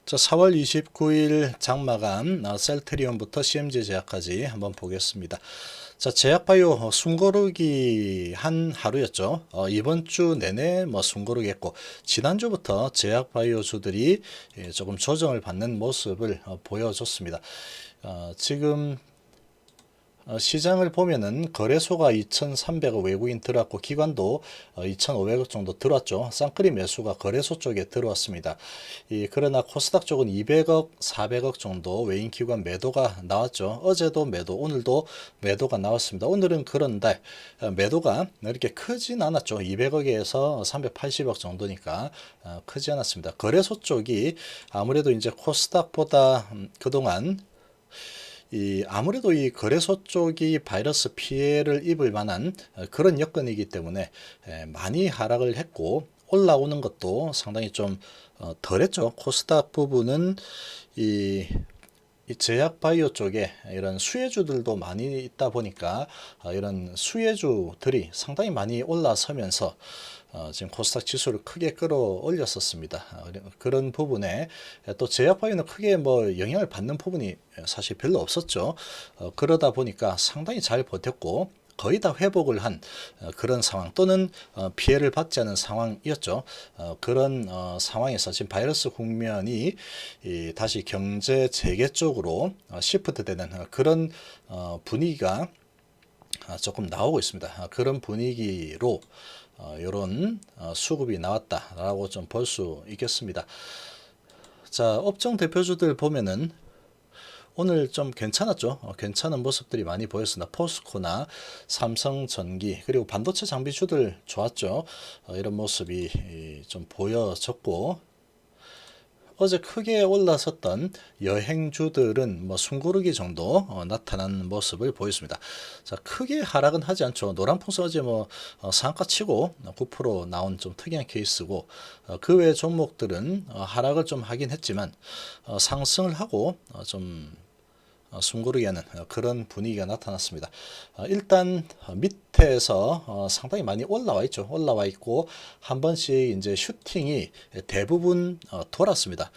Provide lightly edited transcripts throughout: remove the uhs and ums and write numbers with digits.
자, 4월 29일 장마감 셀트리온부터 CMG 제약까지 한번 보겠습니다. 자, 제약바이오 숨고르기 한 하루였죠. 이번 주 내내 숨고르기 했고, 지난주부터 제약바이오주들이 조금 조정을 받는 모습을 보여줬습니다. 지금 시장을 보면은 거래소가 2,300억 외국인 들어왔고 기관도 2,500억 정도 들어왔죠. 쌍끌이 매수가 거래소 쪽에 들어왔습니다. 그러나 코스닥 쪽은 200억, 400억 정도 외인 기관 매도가 나왔죠. 어제도 매도, 오늘도 매도가 나왔습니다. 오늘은 그런데 매도가 이렇게 크진 않았죠. 200억에서 380억 정도니까 크지 않았습니다. 거래소 쪽이 아무래도 이제 코스닥보다 그동안 아무래도 이 거래소 쪽이 바이러스 피해를 입을 만한 그런 여건이기 때문에 많이 하락을 했고, 올라오는 것도 상당히 좀 덜했죠. 코스닥 부분은 이 제약 바이오 쪽에 이런 수혜주들도 많이 있다 보니까 이런 수혜주들이 상당히 많이 올라서면서 지금 코스닥 지수를 크게 끌어올렸었습니다. 그런 부분에 또 제약 바이오는 크게 영향을 받는 부분이 사실 별로 없었죠. 그러다 보니까 상당히 잘 버텼고 거의 다 회복을 한 그런 상황 또는 피해를 받지 않은 상황이었죠. 그런 상황에서 지금 바이러스 국면이 다시 경제 재개 쪽으로 시프트 되는 그런 분위기가 조금 나오고 있습니다. 그런 분위기로 이런 수급이 나왔다라고 좀 볼 수 있겠습니다. 자, 업종 대표주들 보면은 오늘 좀 괜찮았죠. 괜찮은 모습들이 많이 보였습니다. 포스코나 삼성전기 그리고 반도체 장비주들 좋았죠. 이런 모습이 좀 보여졌고, 어제 크게 올라섰던 여행주들은 숨고르기 정도 나타난 모습을 보였습니다. 자, 크게 하락은 하지 않죠. 노란풍선 어제 상한가 치고 9% 나온 좀 특이한 케이스고, 그 외 종목들은 하락을 좀 하긴 했지만 상승을 하고 좀 숨고르기 하는 그런 분위기가 나타났습니다. 일단 밑에서 상당히 많이 올라와 있죠. 올라와 있고 한 번씩 이제 슈팅이 대부분 돌았습니다.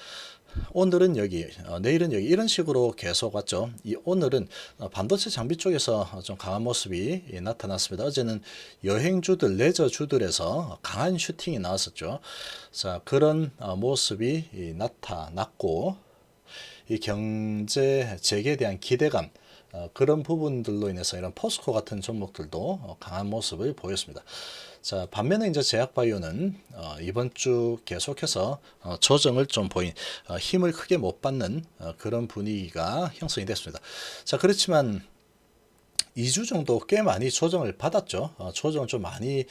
오늘은 여기, 내일은 여기 이런 식으로 계속 왔죠. 오늘은 반도체 장비 쪽에서 좀 강한 모습이 나타났습니다. 어제는 여행주들, 레저주들에서 강한 슈팅이 나왔었죠. 자, 그런 모습이 나타났고, 이 경제 재개에 대한 기대감, 그런 부분들로 인해서 이런 포스코 같은 종목들도 강한 모습을 보였습니다. 자, 반면에 이제 제약바이오는 이번 주 계속해서 조정을 좀 보인, 힘을 크게 못 받는 그런 분위기가 형성이 됐습니다. 자, 그렇지만 2주 정도 꽤 많이 조정을 받았죠. 조정을 좀 많이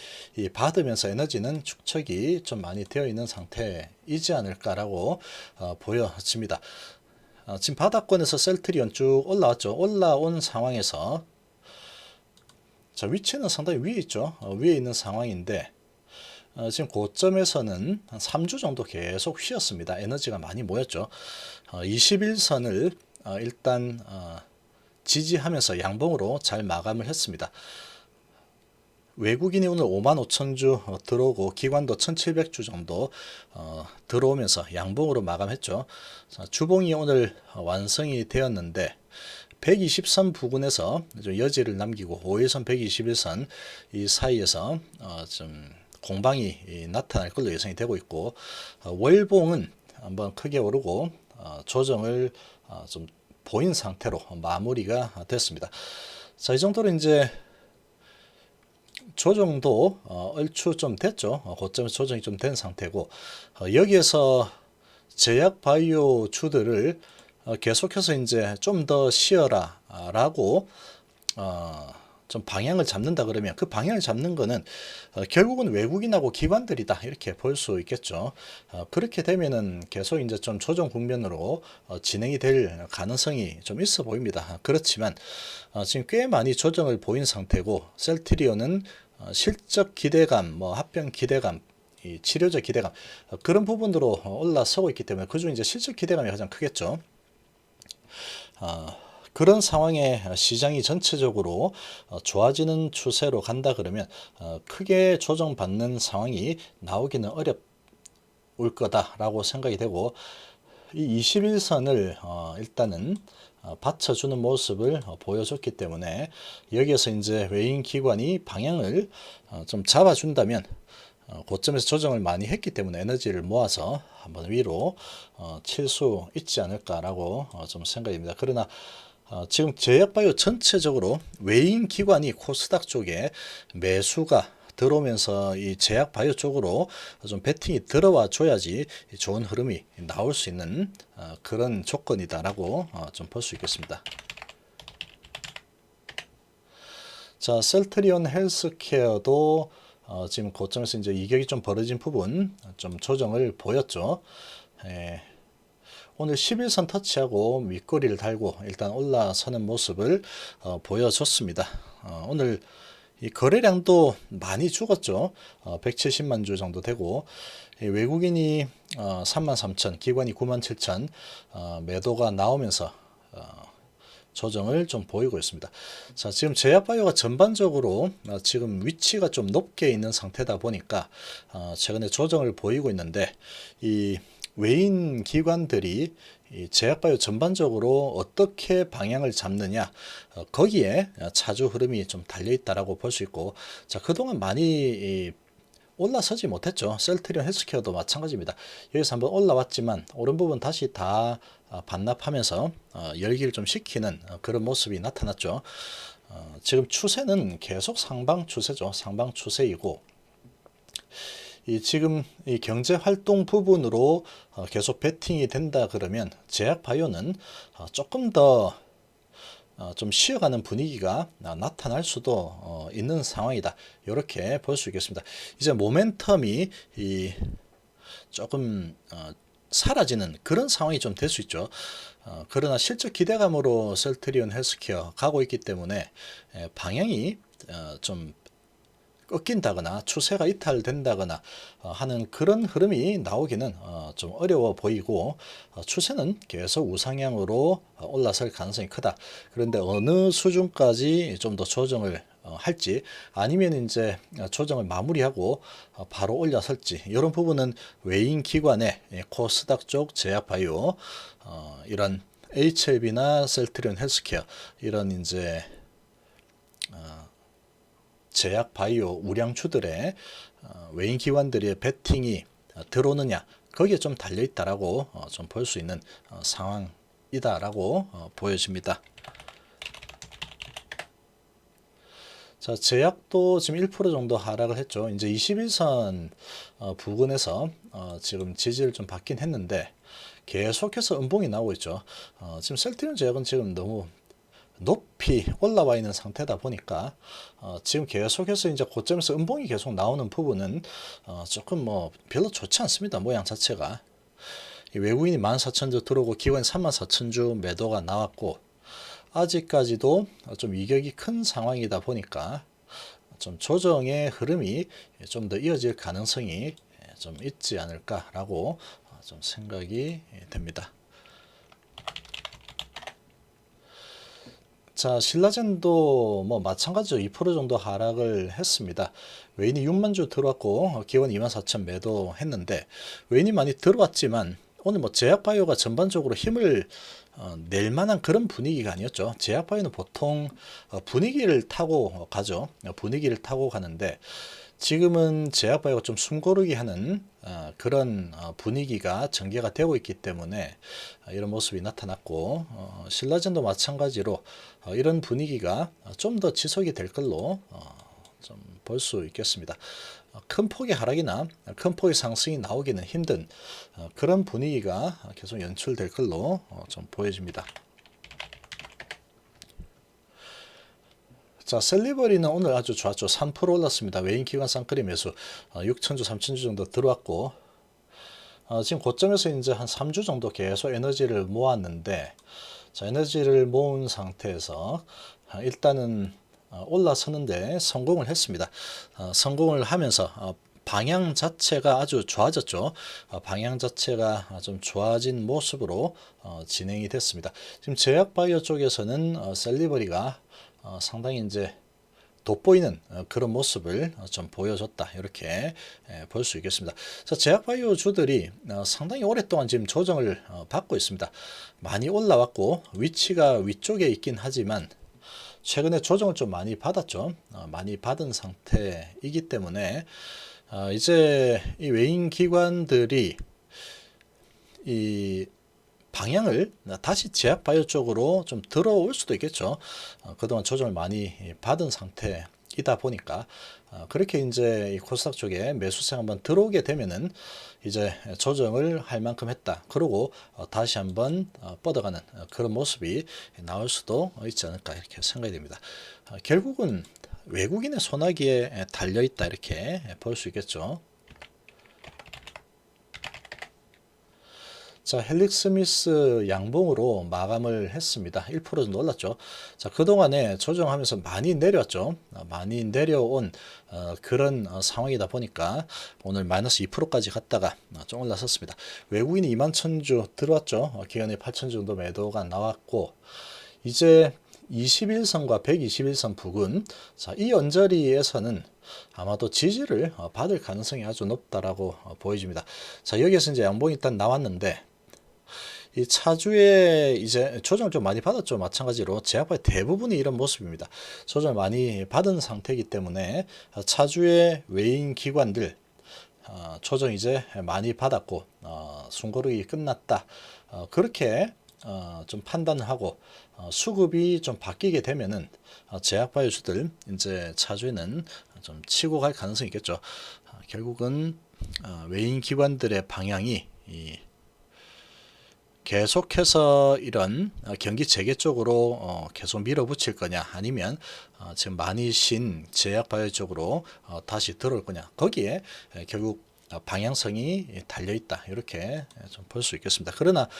받으면서 에너지는 축적이 좀 많이 되어 있는 상태이지 않을까라고 보여집니다. 지금 바닥권에서 셀트리온 쭉 올라왔죠. 올라온 상황에서 자, 위치는 상당히 위에 있죠. 위에 있는 상황인데 지금 고점에서는 한 3주 정도 계속 휘었습니다. 에너지가 많이 모였죠. 21선을 일단 지지하면서 양봉으로 잘 마감을 했습니다. 외국인이 오늘 55,000주 들어오고 기관도 1,700주 정도 들어오면서 양봉으로 마감했죠. 자, 주봉이 오늘 완성이 되었는데 120선 부근에서 좀 여지를 남기고 5일선, 121선 이 사이에서 좀 공방이 나타날 걸로 예상이 되고 있고, 월봉은 한번 크게 오르고 조정을 좀 보인 상태로 마무리가 됐습니다. 자, 이 정도로 이제 조정도 얼추 좀 됐죠. 고점에서 조정이 좀 된 상태고, 여기에서 제약 바이오 주들을 계속해서 이제 좀 더 쉬어라 라고 좀 방향을 잡는다 그러면, 그 방향을 잡는 거는 결국은 외국인하고 기관들이다 이렇게 볼 수 있겠죠. 그렇게 되면은 계속 이제 좀 조정 국면으로 진행이 될 가능성이 좀 있어 보입니다. 그렇지만 지금 꽤 많이 조정을 보인 상태고, 셀트리온은 실적 기대감, 합병 기대감, 이 치료적 기대감, 그런 부분으로 올라서고 있기 때문에 그중 이제 실적 기대감이 가장 크겠죠. 그런 상황에 시장이 전체적으로 좋아지는 추세로 간다 그러면 크게 조정받는 상황이 나오기는 어려울 거다라고 생각이 되고, 이 21선을 일단은 받쳐주는 모습을 보여줬기 때문에 여기에서 이제 외인 기관이 방향을 좀 잡아준다면 고점에서 조정을 많이 했기 때문에 에너지를 모아서 한번 위로 칠 수 있지 않을까라고 좀 생각입니다. 그러나 지금 제약바이오 전체적으로 외인 기관이 코스닥 쪽에 매수가 들어오면서 이 제약바이오 쪽으로 좀 베팅이 들어와 줘야지 좋은 흐름이 나올 수 있는 그런 조건이다라고 좀 볼 수 있겠습니다. 자, 셀트리온 헬스케어도 지금 고점에서 이제 이격이 좀 벌어진 부분 좀 조정을 보였죠. 오늘 11선 터치하고 윗꼬리를 달고 일단 올라서는 모습을 보여줬습니다. 오늘 이 거래량도 많이 죽었죠. 170만 주 정도 되고 외국인이 33,000, 기관이 97,000 매도가 나오면서 조정을 좀 보이고 있습니다. 자, 지금 제약바이오가 전반적으로 지금 위치가 좀 높게 있는 상태다 보니까 최근에 조정을 보이고 있는데 이 외인 기관들이 이 제약바이오 전반적으로 어떻게 방향을 잡느냐 거기에 차주 흐름이 좀 달려 있다라고 볼 수 있고, 자, 그동안 많이 올라서지 못했죠. 셀트리온 헬스케어도 마찬가지입니다. 여기서 한번 올라왔지만 오른 부분 다시 다 반납하면서 열기를 좀 식히는 그런 모습이 나타났죠. 지금 추세는 계속 상방 추세죠. 상방 추세이고, 지금 이 경제 활동 부분으로 계속 베팅이 된다 그러면 제약바이오는 조금 더 좀 쉬어가는 분위기가 나타날 수도 있는 상황이다. 이렇게 볼 수 있겠습니다. 이제 모멘텀이 조금 사라지는 그런 상황이 좀 될 수 있죠. 그러나 실적 기대감으로 셀트리온 헬스케어 가고 있기 때문에 방향이 좀 꺾인다거나 추세가 이탈된다거나 하는 그런 흐름이 나오기는 좀 어려워 보이고, 추세는 계속 우상향으로 올라설 가능성이 크다. 그런데 어느 수준까지 좀 더 조정을 할지, 아니면 이제 조정을 마무리하고 바로 올라설지, 이런 부분은 외인 기관의 코스닥 쪽 제약바이오 이런 HLB나 셀트리온 헬스케어 이런 이제 제약 바이오 우량주들의 외인 기관들의 베팅이 들어오느냐 거기에 좀 달려 있다라고 좀 볼 수 있는 상황이다라고 보여집니다. 자, 제약도 지금 1% 정도 하락을 했죠. 이제 21선 부근에서 지금 지지를 좀 받긴 했는데 계속해서 음봉이 나오고 있죠. 지금 셀트리온 제약은 지금 너무 높이 올라와 있는 상태다 보니까 지금 계속해서 이제 고점에서 음봉이 계속 나오는 부분은 조금 뭐 별로 좋지 않습니다. 모양 자체가. 외국인이 14,000주 들어오고 기관이 34,000주 매도가 나왔고, 아직까지도 좀 이격이 큰 상황이다 보니까 좀 조정의 흐름이 좀 더 이어질 가능성이 좀 있지 않을까라고 좀 생각이 됩니다. 자, 신라젠도 뭐 마찬가지로 2% 정도 하락을 했습니다. 외인이 6만 주 들어왔고 기관 24,000 매도했는데, 외인이 많이 들어왔지만 오늘 뭐 제약바이오가 전반적으로 힘을 낼 만한 그런 분위기가 아니었죠. 제약바이오는 보통 분위기를 타고 가죠. 분위기를 타고 가는데 지금은 제약바이오가 좀 숨고르기 하는 그런 분위기가 전개가 되고 있기 때문에 이런 모습이 나타났고, 신라젠도 마찬가지로 이런 분위기가 좀 더 지속이 될 걸로 좀 볼 수 있겠습니다. 큰 폭의 하락이나 큰 폭의 상승이 나오기는 힘든 그런 분위기가 계속 연출될 걸로 좀 보여집니다. 자, 셀리버리는 오늘 아주 좋았죠. 3% 올랐습니다. 외인 기관 쌍끌이 매수 6,000주, 3,000주 정도 들어왔고, 지금 고점에서 이제 한 3주 정도 계속 에너지를 모았는데, 자, 에너지를 모은 상태에서 일단은 올라서는데 성공을 했습니다. 성공을 하면서 방향 자체가 아주 좋아졌죠. 방향 자체가 좀 좋아진 모습으로 진행이 됐습니다. 지금 제약바이오 쪽에서는 셀리버리가 상당히 이제 돋보이는 그런 모습을 좀 보여줬다 이렇게 볼 수 있겠습니다. 자, 제약바이오주들이 상당히 오랫동안 지금 조정을 받고 있습니다. 많이 올라왔고 위치가 위쪽에 있긴 하지만 최근에 조정을 좀 많이 받았죠. 많이 받은 상태이기 때문에 이제 이 외인 기관들이 이 방향을 다시 제약바이오 쪽으로 좀 들어올 수도 있겠죠. 그동안 조정을 많이 받은 상태이다 보니까 그렇게 이제 이 코스닥 쪽에 매수세가 한번 들어오게 되면은 이제 조정을 할 만큼 했다. 그러고 다시 한번 뻗어가는 그런 모습이 나올 수도 있지 않을까 이렇게 생각이 됩니다. 결국은 외국인의 소나기에 달려 있다 이렇게 볼 수 있겠죠. 자, 헬릭스미스 양봉으로 마감을 했습니다. 1% 정도 올랐죠. 자, 그동안에 조정하면서 많이 내렸죠. 많이 내려온 그런 상황이다 보니까 오늘 마이너스 2%까지 갔다가 좀 올라섰습니다. 외국인이 21,000주 들어왔죠. 기간에 8,000주 정도 매도가 나왔고 이제 21선과 121선 부근, 자, 이 언저리에서는 아마도 지지를 받을 가능성이 아주 높다라고 보여집니다. 자, 여기에서 이제 양봉이 일단 나왔는데 이 차주에 이제 조정을 좀 많이 받았죠. 마찬가지로 제약바의 대부분이 이런 모습입니다. 조정을 많이 받은 상태이기 때문에 차주의 외인 기관들 조정 이제 많이 받았고 숨고르기 끝났다. 그렇게 좀 판단을 하고 수급이 좀 바뀌게 되면은 제약바이오주들 이제 차주에는 좀 치고 갈 가능성이 있겠죠. 결국은 외인 기관들의 방향이 계속해서 이런 경기 재개 쪽으로 계속 밀어붙일 거냐 아니면 지금 많이 신 제약바이오 쪽으로 다시 들어올 거냐 거기에 결국 방향성이 달려 있다 이렇게 좀 볼 수 있겠습니다. 그러나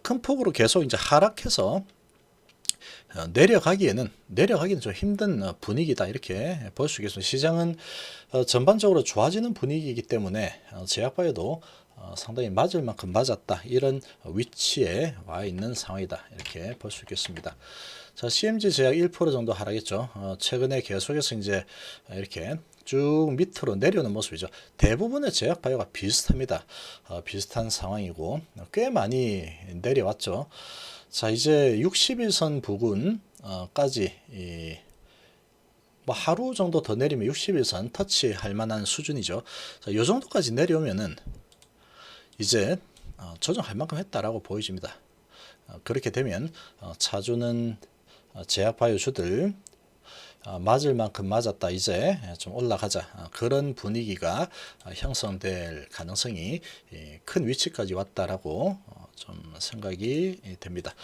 큰 폭으로 계속 이제 하락해서 내려가기에는 좀 힘든 분위기다 이렇게 볼 수 있겠습니다. 시장은 전반적으로 좋아지는 분위기이기 때문에 제약바이오도 상당히 맞을 만큼 맞았다 이런 위치에 와 있는 상황이다 이렇게 볼 수 있겠습니다. 자, CMG 제약 1% 정도 하락했죠. 최근에 계속해서 이제 이렇게 쭉 밑으로 내려오는 모습이죠. 대부분의 제약바이오가 비슷합니다. 비슷한 상황이고 꽤 많이 내려왔죠. 자, 이제 61선 부근까지 뭐 하루 정도 더 내리면 61선 터치할 만한 수준이죠. 자, 이 정도까지 내려오면은 이제 조정할 만큼 했다라고 보여집니다. 그렇게 되면 차주는 제약바이오주들 맞을 만큼 맞았다 이제 좀 올라가자 그런 분위기가 형성될 가능성이 큰 위치까지 왔다라고 좀 생각이 됩니다.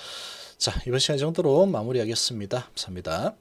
자, 이번 시간 정도로 마무리하겠습니다. 감사합니다.